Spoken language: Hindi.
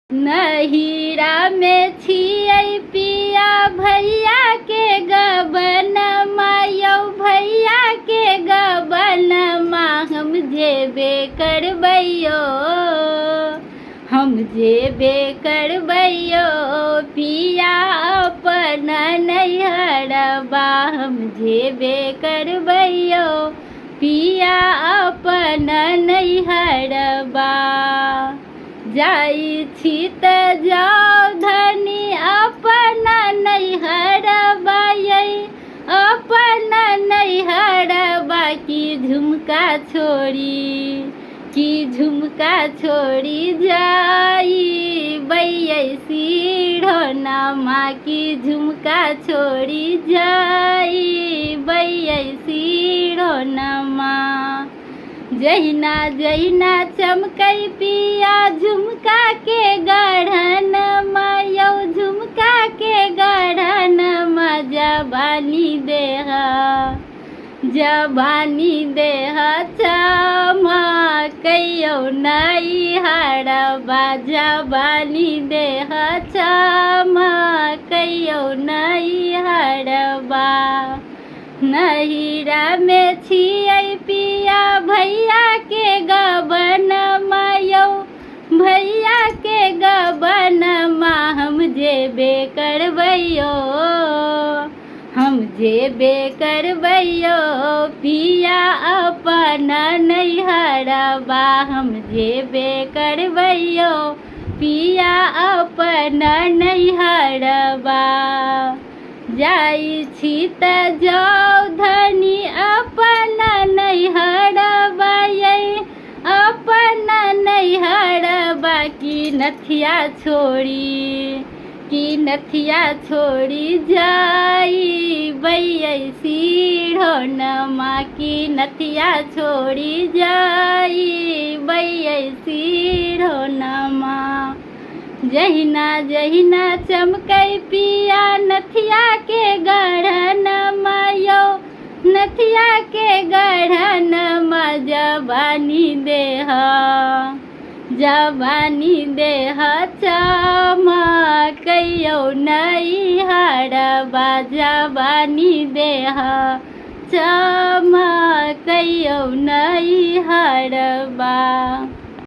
नहिरा में छियै पिया भैया के गबनमा यौ भैया के गबनमा हम जेबे करबैयो हम जेबे करबैयो पिया अपन नैहरबा हम जेबे करबैयो पिया अपन नैहरबा जाइ छी तऽ जाउ धनी अपन नैहरबा यै अपन नैहरबा की झुमका छोड़ी जाई बैयै सिरौनामा की झुमका छोड़ी जाई बैयै सिरौनामा जहिना जहिना चमकै पिया झुमका के गढ़नमा यौ झुमका के गढ़नमा जवानी देह चमकैयौ नैहरबा जवानी देह चमकैयौ नैहरबा नहिरा में छियै पिया भैया के गबनमा यौ भैया के गबनमा हम जेबे करबैयो पिया अपन नैहरबा हम जेबे करबैयो पिया अपन नैहरबा जाइ छी तऽ जाउ धनी अपन नैहरबा यै अपन नैहरबा की नथिया छोड़ी जाई बैयै सिरौनामा की नथिया छोड़ी जाई बैयै सिरौनामा जहिना जहिना चमकै पिया नथिया के गढ़नमा यौ नथिया के गढ़नमा जवानी देह चमकैयौ नैहरबा जवानी देह चमकैयौ नैहरबा।